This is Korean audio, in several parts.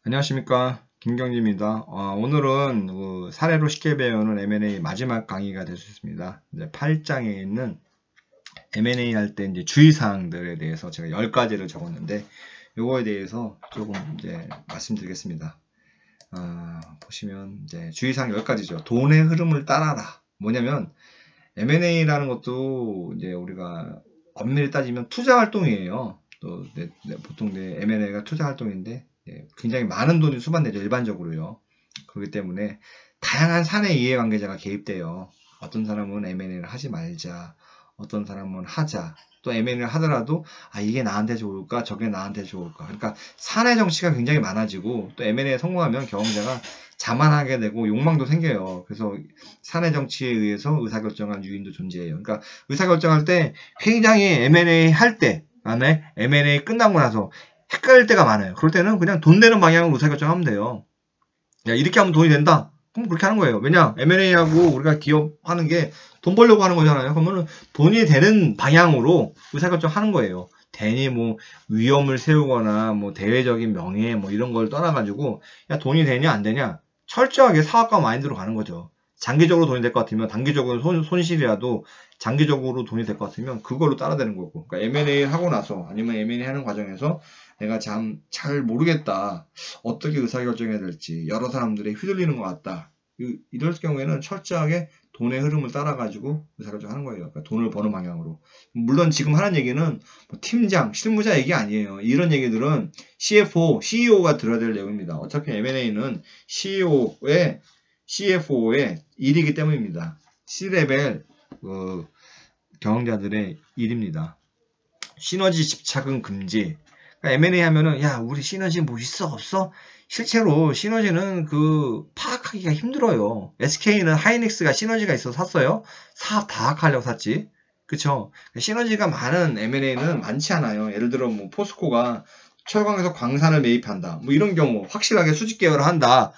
안녕하십니까, 김경진입니다. 오늘은 사례로 쉽게 배우는 M&A 마지막 강의가 될 수 있습니다. 이제 8장에 있는 M&A 할 때 이제 주의사항들에 대해서 제가 10가지를 적었는데 요거에 대해서 조금 이제 말씀드리겠습니다. 보시면 이제 주의사항 10가지죠. 돈의 흐름을 따라라. 뭐냐면 M&A라는 것도 이제 우리가 엄밀히 따지면 투자 활동이에요. 또 보통 M&A가 투자 활동인데 굉장히 많은 돈이 수반되죠, 일반적으로요. 그렇기 때문에 다양한 사내 이해관계자가 개입돼요. 어떤 사람은 M&A를 하지 말자, 어떤 사람은 하자, 또 M&A를 하더라도 이게 나한테 좋을까, 저게 나한테 좋을까. 그러니까 사내 정치가 굉장히 많아지고, 또 M&A에 성공하면 경영자가 자만하게 되고 욕망도 생겨요. 그래서 사내 정치에 의해서 의사결정한 유인도 존재해요. 그러니까 의사결정할 때 굉장히 M&A 할 때, 그다음에 M&A 끝나고 나서 헷갈릴 때가 많아요. 그럴 때는 그냥 돈 되는 방향으로 의사결정하면 돼요. 야, 이렇게 하면 돈이 된다? 그럼 그렇게 하는 거예요. 왜냐? M&A하고 우리가 기업하는 게 돈 벌려고 하는 거잖아요. 그러면 돈이 되는 방향으로 의사결정 하는 거예요. 괜히 뭐 위험을 세우거나 뭐 대외적인 명예 뭐 이런 걸 떠나가지고 야, 돈이 되냐 안 되냐 철저하게 사업가 마인드로 가는 거죠. 장기적으로 돈이 될 것 같으면 단기적으로 손실이라도 장기적으로 돈이 될 것 같으면 그걸로 따라되는 거고. 그러니까 M&A 하고 나서 아니면 M&A 하는 과정에서 내가 잘 모르겠다. 어떻게 의사결정해야 될지 여러 사람들이 휘둘리는 것 같다. 이럴 경우에는 철저하게 돈의 흐름을 따라가지고 의사결정하는 거예요. 그러니까 돈을 버는 방향으로. 물론 지금 하는 얘기는 뭐 팀장, 실무자 얘기 아니에요. 이런 얘기들은 CFO, CEO가 들어야 될 내용입니다. 어차피 M&A는 CFO의 일이기 때문입니다. C레벨 경영자들의 일입니다. 시너지 집착은 금지. 그러니까 M&A 하면은 야, 우리 시너지 뭐 있어 없어? 실제로 시너지는 파악하기가 힘들어요. SK는 하이닉스가 시너지가 있어서 샀어요. 사업 다 하려고 샀지. 그쵸? 시너지가 많은 M&A는 많지 않아요. 예를 들어 뭐 포스코가 철강에서 광산을 매입한다. 뭐 이런 경우 확실하게 수직 계열을 한다.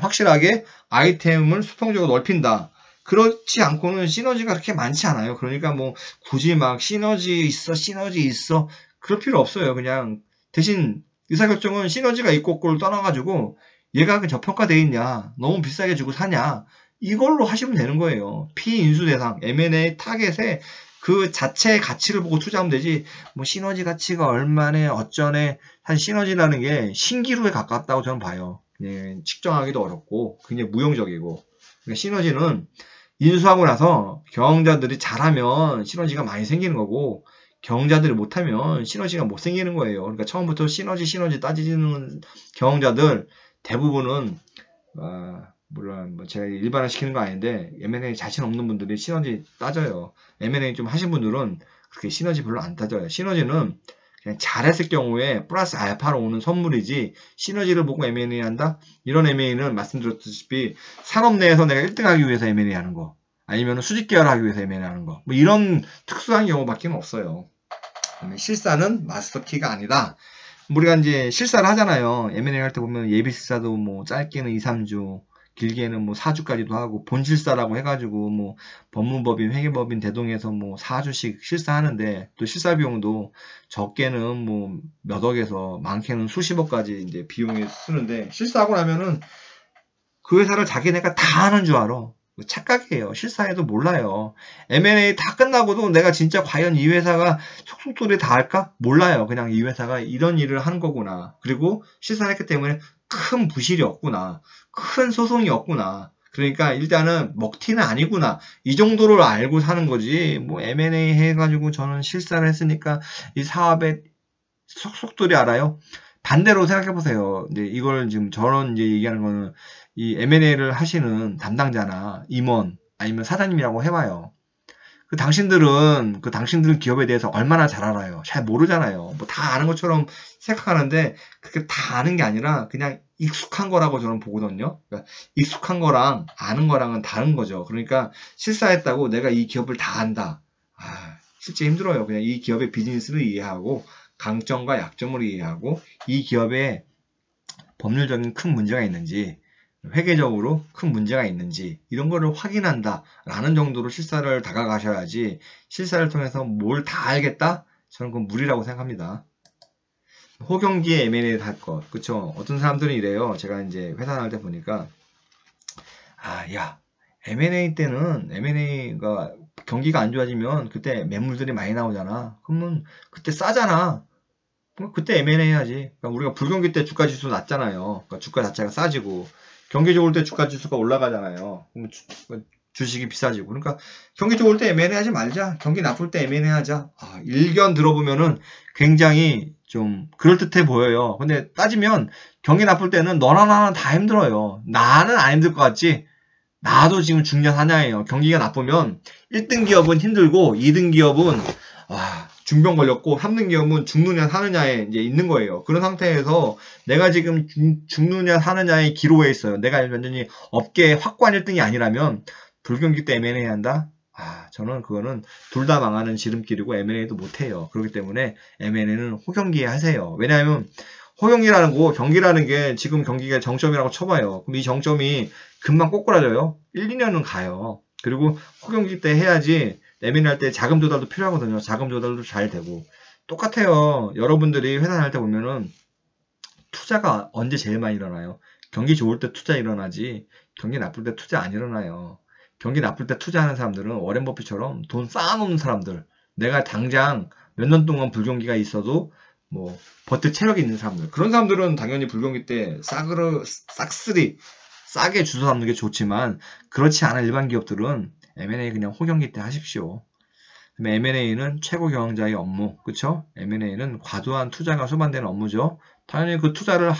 확실하게 아이템을 수평적으로 넓힌다. 그렇지 않고는 시너지가 그렇게 많지 않아요. 그러니까 뭐 굳이 막 시너지 있어 그럴 필요 없어요. 그냥 대신 의사결정은 시너지가 있고 없고를 떠나가지고 얘가 저평가돼 있냐, 너무 비싸게 주고 사냐, 이걸로 하시면 되는 거예요. 피인수 대상, M&A 타겟에 그 자체의 가치를 보고 투자하면 되지, 뭐 시너지 가치가 얼마네, 어쩌네. 사실 시너지라는 게 신기루에 가깝다고 저는 봐요. 측정하기도 어렵고 굉장히 무용적이고. 그러니까 시너지는 인수하고 나서 경영자들이 잘하면 시너지가 많이 생기는 거고, 경영자들이 못하면 시너지가 못 생기는 거예요. 그러니까 처음부터 시너지 따지는 경영자들 대부분은 물론 뭐 제가 일반화 시키는 거 아닌데 M&A 자신 없는 분들이 시너지 따져요. M&A 좀 하신 분들은 그렇게 시너지 별로 안 따져요. 시너지는 그냥 잘했을 경우에 플러스 알파로 오는 선물이지, 시너지를 보고 M&A 한다? 이런 M&A는 말씀드렸다시피 산업 내에서 내가 1등 하기 위해서 M&A 하는 거, 아니면 수직 계열 하기 위해서 M&A 하는 거, 뭐 이런 특수한 경우밖에 없어요. 실사는 마스터키가 아니다. 우리가 이제 실사를 하잖아요. M&A 할 때 보면 예비 실사도 뭐 짧게는 2, 3주, 길게는 뭐 4주까지도 하고, 본실사라고 해가지고 뭐 법무법인, 회계법인 대동해서 뭐 4주씩 실사하는데, 또 실사 비용도 적게는 뭐 몇 억에서 많게는 수십억까지 이제 비용이 쓰는데, 실사하고 나면은 그 회사를 자기네가 다 하는 줄 알아. 착각이에요. 실사해도 몰라요. M&A 다 끝나고도 내가 진짜 과연 이 회사가 속속들이 다 할까? 몰라요. 그냥 이 회사가 이런 일을 하는 거구나. 그리고 실사를 했기 때문에 큰 부실이 없구나. 큰 소송이 없구나. 그러니까 일단은 먹튀는 아니구나. 이 정도를 알고 사는 거지. 뭐 M&A 해가지고 저는 실사를 했으니까 이 사업에 속속들이 알아요. 반대로 생각해보세요. 이제 이걸 지금 저는 이제 얘기하는 거는 이 M&A를 하시는 담당자나 임원 아니면 사장님이라고 해봐요. 당신들은 기업에 대해서 얼마나 잘 알아요? 잘 모르잖아요. 뭐 다 아는 것처럼 생각하는데 그게 다 아는 게 아니라 그냥 익숙한 거라고 저는 보거든요. 그러니까 익숙한 거랑 아는 거랑은 다른 거죠. 그러니까 실사했다고 내가 이 기업을 다 안다. 실제 힘들어요. 그냥 이 기업의 비즈니스를 이해하고 강점과 약점을 이해하고 이 기업에 법률적인 큰 문제가 있는지, 회계적으로 큰 문제가 있는지 이런 거를 확인한다 라는 정도로 실사를 다가가셔야지, 실사를 통해서 뭘 다 알겠다? 저는 그건 무리라고 생각합니다. 호경기에 M&A 할 것. 그쵸? 어떤 사람들은 이래요. 제가 이제 회사 나갈 때 보니까, 아, 야, M&A 때는 M&A가 경기가 안 좋아지면 그때 매물들이 많이 나오잖아. 그러면 그때 싸잖아. 그럼 그때 M&A 해야지. 그러니까 우리가 불경기 때 주가 지수 낮잖아요. 그러니까 주가 자체가 싸지고 경기 좋을 때 주가 지수가 올라가잖아요. 그럼 주식이 비싸지고. 그러니까 경기 좋을 때 M&A 하지 말자. 경기 나쁠 때 M&A 하자. 아, 일견 들어보면은 굉장히 좀 그럴듯해 보여요. 근데 따지면 경기 나쁠 때는 너나 나나 다 힘들어요. 나는 안 힘들 것 같지? 나도 지금 중년 하나예요. 경기가 나쁘면 1등 기업은 힘들고 2등 기업은 중병 걸렸고 3등 기업은 죽느냐 사느냐에 이제 있는 거예요. 그런 상태에서 내가 지금 죽느냐 사느냐의 기로에 있어요. 내가 완전히 업계 확고한 1등이 아니라면 불경기 때 M&A 한다? 저는 그거는 둘 다 망하는 지름길이고 M&A도 못해요. 그렇기 때문에 M&A는 호경기에 하세요. 왜냐하면 호경기라는 거, 경기라는 게 지금 경기가 정점이라고 쳐봐요. 그럼 이 정점이 금방 꼬꾸라져요. 1, 2년은 가요. 그리고 호경기 때 해야지 M&A 할 때 자금 조달도 필요하거든요. 자금 조달도 잘 되고. 똑같아요. 여러분들이 회사 다닐 때 보면은 투자가 언제 제일 많이 일어나요? 경기 좋을 때 투자 일어나지 경기 나쁠 때 투자 안 일어나요. 경기 나쁠 때 투자하는 사람들은 워렌 버핏처럼 돈 쌓아놓는 사람들. 내가 당장 몇 년 동안 불경기가 있어도 뭐 버틸 체력이 있는 사람들. 그런 사람들은 당연히 불경기 때 싹쓸이 싸게 주워 담는 게 좋지만 그렇지 않은 일반 기업들은 M&A 그냥 호경기 때 하십시오. M&A는 최고 경영자의 업무, 그쵸? M&A는 과도한 투자가 수반되는 업무죠. 당연히 그 투자를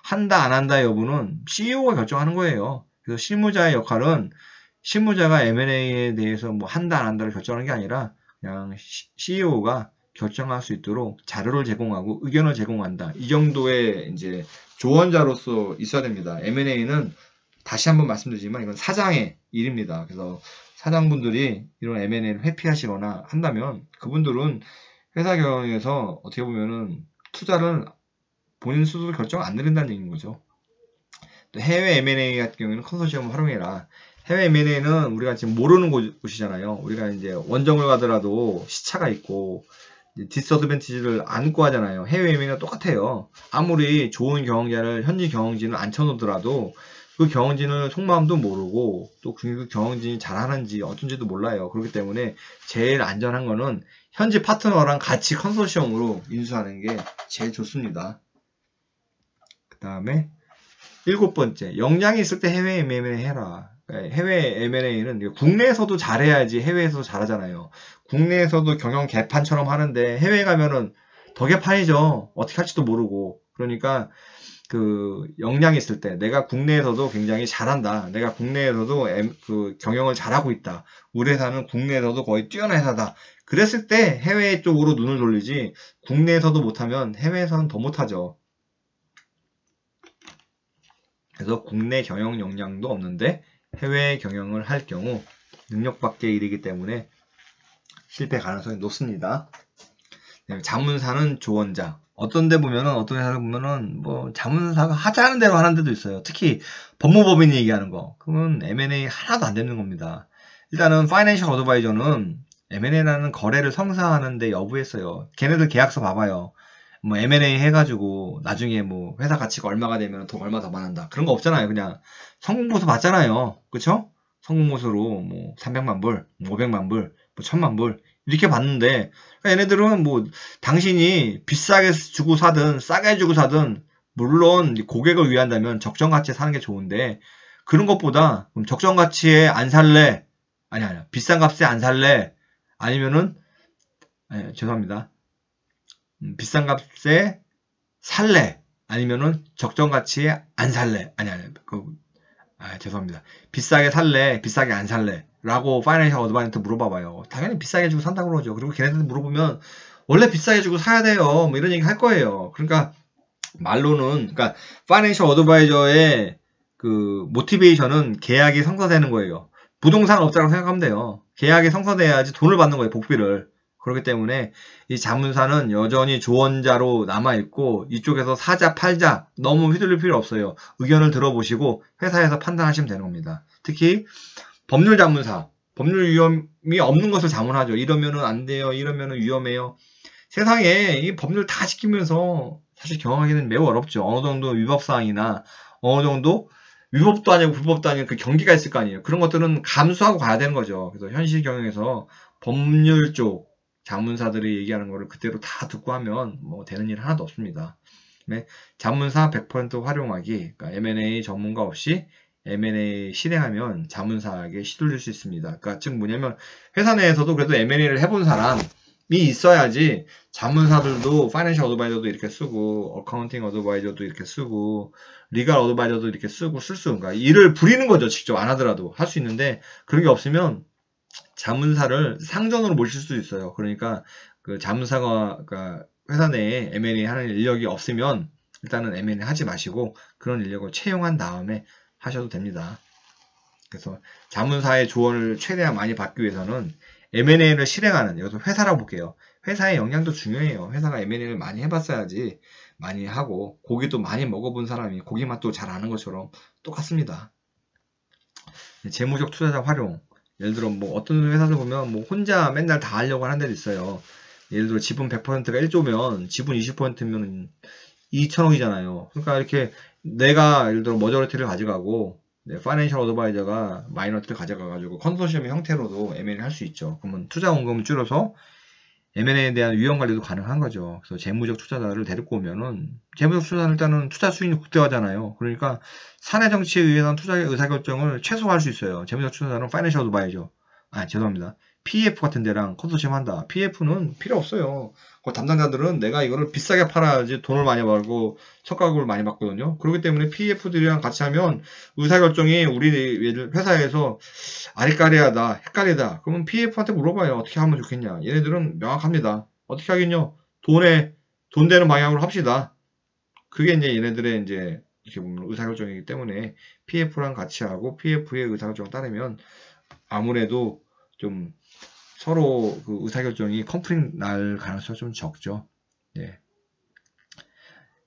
한다 안 한다 여부는 CEO가 결정하는 거예요. 그래서 실무자의 역할은 실무자가 M&A에 대해서 뭐 한다 안 한다를 결정하는 게 아니라 그냥 CEO가 결정할 수 있도록 자료를 제공하고 의견을 제공한다. 이 정도의 이제 조언자로서 있어야 됩니다. M&A는 다시 한번 말씀드리지만 이건 사장의 일입니다. 그래서 사장분들이 이런 M&A를 회피하시거나 한다면 그분들은 회사 경영에서 어떻게 보면은 투자를 본인 스스로 결정 안 내린다는 얘기인 거죠. 또 해외 M&A 같은 경우에는 컨소시엄을 활용해라. 해외 M&A는 우리가 지금 모르는 곳이잖아요. 우리가 이제 원정을 가더라도 시차가 있고 디스어드밴티지를 안고 하잖아요. 해외 M&A가 똑같아요. 아무리 좋은 경영자를 현지 경영진을 앉혀놓더라도 그 경영진을 속마음도 모르고 또 그 경영진이 잘하는지 어쩐지도 몰라요. 그렇기 때문에 제일 안전한 거는 현지 파트너랑 같이 컨소시엄으로 인수하는 게 제일 좋습니다. 그 다음에 7번째, 역량이 있을 때 해외 M&A 해라. 해외 M&A는 국내에서도 잘해야지 해외에서도 잘하잖아요. 국내에서도 경영 개판처럼 하는데 해외에 가면은 더 개판이죠. 어떻게 할지도 모르고. 그러니까 그 역량이 있을 때 내가 국내에서도 굉장히 잘한다. 내가 국내에서도 그 경영을 잘하고 있다. 우리 회사는 국내에서도 거의 뛰어난 회사다. 그랬을 때 해외 쪽으로 눈을 돌리지 국내에서도 못하면 해외에서는 더 못하죠. 그래서 국내 경영 역량도 없는데 해외 경영을 할 경우 능력 밖의 일이기 때문에 실패 가능성이 높습니다. 자문사는 조언자. 어떤 데 보면은, 어떤 회사를 보면은, 뭐, 자문사가 하자는 대로 하는 데도 있어요. 특히, 법무법인이 얘기하는 거. 그러면 M&A 하나도 안 되는 겁니다. 일단은, 파이낸셜 어드바이저는 M&A라는 거래를 성사하는데 여부했어요. 걔네들 계약서 봐봐요. 뭐, M&A 해가지고, 나중에 뭐, 회사 가치가 얼마가 되면 돈 얼마 더 받는다. 그런 거 없잖아요. 그냥, 성공보수 받잖아요. 그쵸? 성공보수로 뭐, 300만 불, 500만 불, 뭐, 1000만 불, 이렇게 받는데, 얘네들은 뭐 당신이 비싸게 주고 사든 싸게 주고 사든 물론 고객을 위한다면 적정 가치에 사는 게 좋은데 그런 것보다 적정 가치에 안 살래? 아니 비싼 값에 안 살래? 아니면은 죄송합니다. 비싼 값에 살래? 아니면은 적정 가치에 안 살래? 죄송합니다. 비싸게 살래? 비싸게 안 살래? 라고 파이낸셜 어드바이저한테 물어봐봐요. 당연히 비싸게 주고 산다고 그러죠. 그리고 걔네들 물어보면 원래 비싸게 주고 사야 돼요. 뭐 이런 얘기 할 거예요. 그러니까 말로는 그러니까 파이낸셜 어드바이저의 그 모티베이션은 계약이 성사되는 거예요. 부동산 업자라고 생각하면 돼요. 계약이 성사돼야지 돈을 받는 거예요. 복비를. 그렇기 때문에 이 자문사는 여전히 조언자로 남아있고 이쪽에서 사자 팔자 너무 휘둘릴 필요 없어요. 의견을 들어보시고 회사에서 판단하시면 되는 겁니다. 특히 법률 자문사, 법률 위험이 없는 것을 자문하죠. 이러면은 안 돼요. 이러면은 위험해요. 세상에 이 법률 다 지키면서 사실 경영하기는 매우 어렵죠. 어느 정도 위법사항이나 어느 정도 위법도 아니고 불법도 아니고 그 경계가 있을 거 아니에요. 그런 것들은 감수하고 가야 되는 거죠. 그래서 현실 경영에서 법률 쪽 자문사들이 얘기하는 거를 그대로 다 듣고 하면 뭐 되는 일 하나도 없습니다. 네, 자문사 100% 활용하기, 그러니까 M&A 전문가 없이 M&A 실행하면 자문사에게 시돌릴 수 있습니다. 그러니까 즉 뭐냐면 회사 내에서도 그래도 M&A를 해본 사람이 있어야지 자문사들도 파이낸셜 어드바이저도 이렇게 쓰고 어카운팅 어드바이저도 이렇게 쓰고 리갈 어드바이저도 이렇게 쓰고 쓸 수, 그러니까 일을 부리는 거죠. 직접 안 하더라도 할 수 있는데 그런 게 없으면 자문사를 상전으로 모실 수도 있어요. 그러니까 그 자문사가 그러니까 회사 내에 M&A 하는 인력이 없으면 일단은 M&A 하지 마시고 그런 인력을 채용한 다음에 하셔도 됩니다. 그래서 자문사의 조언을 최대한 많이 받기 위해서는 M&A를 실행하는, 여기서 회사라고 볼게요. 회사의 역량도 중요해요. 회사가 M&A를 많이 해봤어야지 많이 하고 고기도 많이 먹어본 사람이 고기 맛도 잘 아는 것처럼 똑같습니다. 재무적 투자자 활용. 예를 들어 뭐 어떤 회사들 보면 뭐 혼자 맨날 다 하려고 하는 데도 있어요. 예를 들어 지분 100%가 1조면 지분 20%면 2천억이잖아요. 그러니까 이렇게 내가 예를 들어 머저리티를 가져가고 파이낸셜 어드바이저가 마이너티를 가져가가지고 컨소시엄 형태로도 M&A 할 수 있죠. 그러면 투자 원금을 줄여서 M&A에 대한 위험 관리도 가능한 거죠. 그래서 재무적 투자자를 데리고 오면은 재무적 투자자는 일단은 투자 수익이 극대화잖아요. 그러니까 사내 정치에 의한 투자의 의사결정을 최소화할 수 있어요. 재무적 투자자는 파이낸셜 어드바이저, 죄송합니다. PF 같은 데랑 컨소시엄 한다. PF는 필요 없어요. 그 담당자들은 내가 이거를 비싸게 팔아야지 돈을 많이 벌고 성과급을 많이 받거든요. 그렇기 때문에 PF들이랑 같이 하면 의사결정이 우리 회사에서 아리까리하다, 헷갈리다. 그러면 PF한테 물어봐요. 어떻게 하면 좋겠냐. 얘네들은 명확합니다. 어떻게 하겠냐. 돈 되는 방향으로 합시다. 그게 이제 얘네들의 이제 이렇게 보면 의사결정이기 때문에 PF랑 같이 하고 PF의 의사결정을 따르면 아무래도 좀 서로 그 의사결정이 컨플릭 날 가능성이 좀 적죠. 네.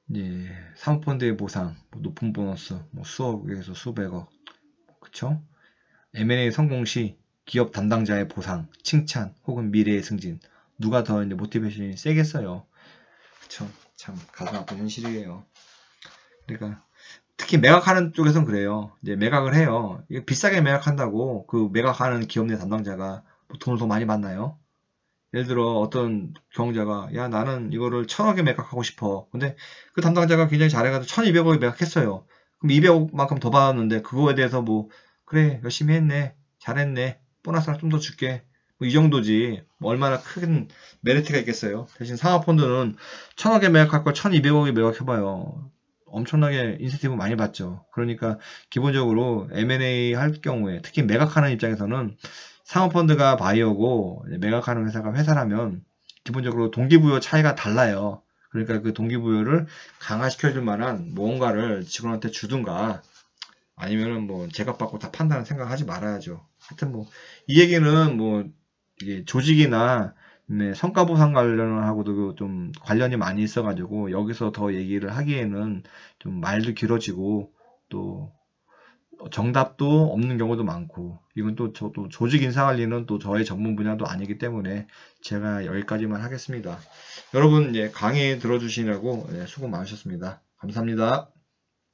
이제 사모펀드의 보상, 뭐 높은 보너스, 뭐 수억에서 수백억, 그쵸? M&A 성공 시 기업 담당자의 보상, 칭찬, 혹은 미래의 승진. 누가 더 이제 모티베이션이 세겠어요. 그쵸? 참 가슴 아픈 현실이에요. 그러니까 특히 매각하는 쪽에서는 그래요. 이제 매각을 해요. 이거 비싸게 매각한다고 그 매각하는 기업 내 담당자가 뭐 돈을 더 많이 받나요? 예를 들어 어떤 경영자가 야 나는 이거를 1000억에 매각하고 싶어. 근데 그 담당자가 굉장히 잘해가지고 1200억에 매각했어요. 그럼 200억만큼 더 받았는데 그거에 대해서 뭐 그래 열심히 했네 잘했네 보너스를 좀 더 줄게 뭐 이 정도지 뭐 얼마나 큰 메리트가 있겠어요. 대신 상하펀드는 1000억에 매각할 걸 1200억에 매각해봐요. 엄청나게 인센티브 많이 받죠. 그러니까 기본적으로 M&A 할 경우에 특히 매각하는 입장에서는 사모펀드가 바이어고 매각하는 회사가 회사라면 기본적으로 동기부여 차이가 달라요. 그러니까 그 동기부여를 강화시켜줄 만한 무언가를 직원한테 주든가 아니면은 뭐 제값받고 다 판다는 생각하지 말아야죠. 하여튼 뭐 이 얘기는 뭐 이게 조직이나 성과 보상 관련하고도 좀 관련이 많이 있어가지고 여기서 더 얘기를 하기에는 좀 말도 길어지고 또 정답도 없는 경우도 많고 이건 또 저도 조직 인사 관리는 또 저의 전문 분야도 아니기 때문에 제가 여기까지만 하겠습니다. 여러분 강의 들어주시느라고 수고 많으셨습니다. 감사합니다.